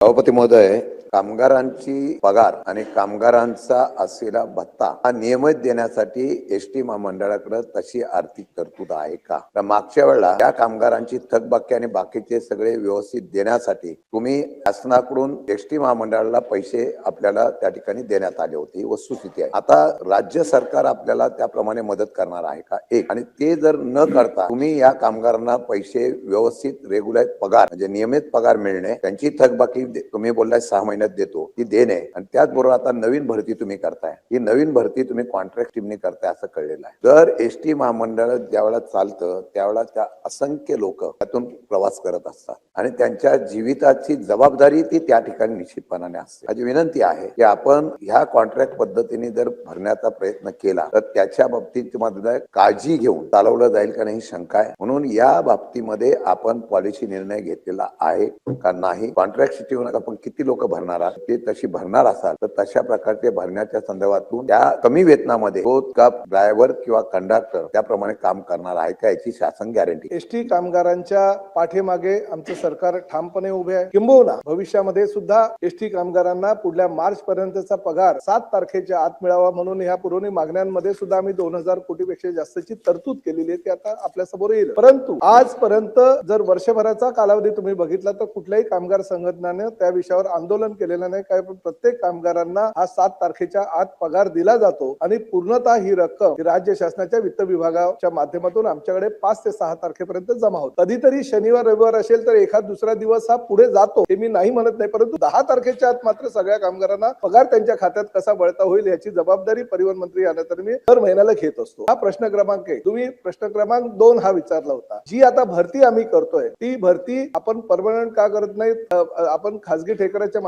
सभापती महोदय, कामगारांची पगार आणि कामगारांचा असलेला भत्ता हा नियमित देण्यासाठी एसटी महामंडळाकडे तशी आर्थिक तरतूद आहे का? तर मागच्या वेळेला त्या कामगारांची थकबाकी आणि बाकीचे सगळे व्यवस्थित देण्यासाठी तुम्ही शासनाकडून एसटी महामंडळाला पैसे आपल्याला त्या ठिकाणी देण्यात आले होते, ही वस्तुस्थिती आहे. आता राज्य सरकार आपल्याला त्याप्रमाणे मदत करणार आहे का? एक, आणि ते जर न करता तुम्ही या कामगारांना पैसे व्यवस्थित रेग्युलर पगार म्हणजे नियमित पगार मिळणे, त्यांची थकबाकी तुम्ही बोललाय 6 महिन्यात देतो ती देणे, आणि त्याचबरोबर आता नवीन भरती तुम्ही करताय, ही नवीन भरती तुम्ही कॉन्ट्रॅक्ट टीमने करताय असं कळलेलं आहे. जर एसटी महामंडळ ज्यावेळेला चालतं त्यावेळेला त्या असंख्य लोक त्यातून प्रवास करत असतात आणि त्यांच्या जीविताची जबाबदारी ती त्या ठिकाणी निश्चितपणाने असते. माझी विनंती आहे की आपण ह्या कॉन्ट्रॅक्ट पद्धतीने जर भरण्याचा प्रयत्न केला तर त्याच्या बाबतीत मध्ये काळजी घेऊन चालवलं जाईल का नाही शंका आहे. म्हणून या बाबतीमध्ये आपण पॉलिसी निर्णय घेतलेला आहे का नाही, कॉन्ट्रॅक्ट शिटी आपण किती लोक भरणार आहात ते तशी भरणार असाल तर तशा प्रकारचे भरण्याच्या संदर्भातून त्या कमी वेतनामध्ये तो का ड्रायव्हर किंवा कंडक्टर त्याप्रमाणे काम करणार आहे का याची शासन गॅरंटी. एसटी कामगारांच्या पाठीमागे आमचं सरकार ठामपणे उभे आहे. किंबहुना भविष्यामध्ये सुद्धा एसटी कामगारांना पुढल्या मार्च पर्यंतचा पगार 7 तारखेच्या आत मिळावा म्हणून ह्या पुरवणी मागण्यांमध्ये सुद्धा आम्ही 2000 कोटीपेक्षा जास्तची तरतूद केलेली आहे, ती आता आपल्या समोर येईल. परंतु आजपर्यंत जर वर्षभराचा कालावधी तुम्ही बघितला तर कुठल्याही कामगार संघटनेने त्या विषयावर आंदोलन केलेलं नाही. काय प्रत्येक कामगारांना हा 7 तारखेच्या आत पगार दिला जातो आणि पूर्णतः ही रक्कम राज्य शासनाच्या वित्त विभागाच्या माध्यमातून आमच्याकडे 5 ते 6 तारखेपर्यंत जमा होते. कधीतरी शनिवार रविवार असेल तर एखाद दुसरा दिवस हा पुढे जातो, हे मी नाही म्हणत नाही, परंतु 10 तारखेच्या आत मात्र सगळ्या कामगारांना पगार त्यांच्या खात्यात कसा वळता होईल याची जबाबदारी परिवहन मंत्री आल्या तर मी दर महिन्याला घेत असतो. हा प्रश्न क्रमांक 1. तुम्ही प्रश्न क्रमांक 2 हा विचारला होता. जी आता भरती आम्ही करतोय ती भरती आपण परमनंट का करत नाही, आपण खासगी ठेकेदाराच्या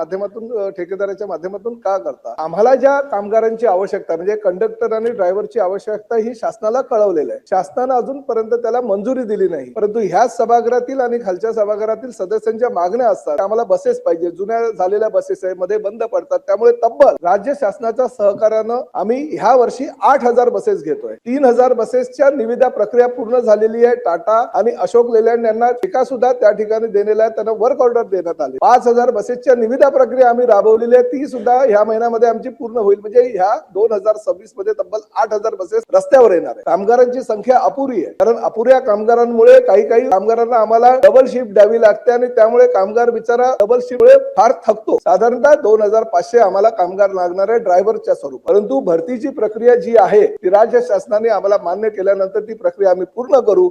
माध्यमातून का करता? आम्हाला ज्या कामगारांची आवश्यकता म्हणजे कंडक्टर आणि ड्रायव्हरची आवश्यकता ही शासनाला कळवलेलं आहे. शासनानं अजूनपर्यंत त्याला मंजुरी दिली नाही, परंतु ह्याच सभागृहातील आणि खालच्या सभागृहातील सदस्यांच्या मागण्या असतात. आम्हाला बसेस पाहिजे, जुन्या झालेल्या बसेस आहे मध्ये बंद पडतात, त्यामुळे तब्बल राज्य शासनाच्या सहकार्यानं आम्ही ह्या वर्षी 8000 बसेस घेतोय. 3000 बसेसच्या निविदा प्रक्रिया पूर्ण झालेली आहे. टाटा आणि अशोक लेलँड यांना ठेका सुद्धा त्या ठिकाणी देण्याला आहे, त्यांना वर्क ऑर्डर देण्यात आली. 5000 बसेसच्या निविदा प्रक्रिया आम्ही राबवलेली आहे, ती सुद्धा ह्या महिन्यामध्ये आमची पूर्ण होईल. म्हणजे ह्या 2026 मध्ये तब्बल 8000 बसेस रस्त्यावर येणार आहे. कामगारांची संख्या अपुरी आहे, कारण अपुऱ्या कामगारांमुळे काही कामगारांना आम्हाला डबल शिफ्ट द्यावी लागते आणि त्यामुळे कामगार बिचारा डबल शिफ्ट मुळे फार थकतो. साधारणतः 2500 आम्हाला कामगार लागणार आहे ड्रायव्हरच्या स्वरूपात. परंतु भरतीची प्रक्रिया जी आहे ती राज्य शासनाने आम्हाला मान्य केल्यानंतर ती प्रक्रिया आम्ही पूर्ण करू.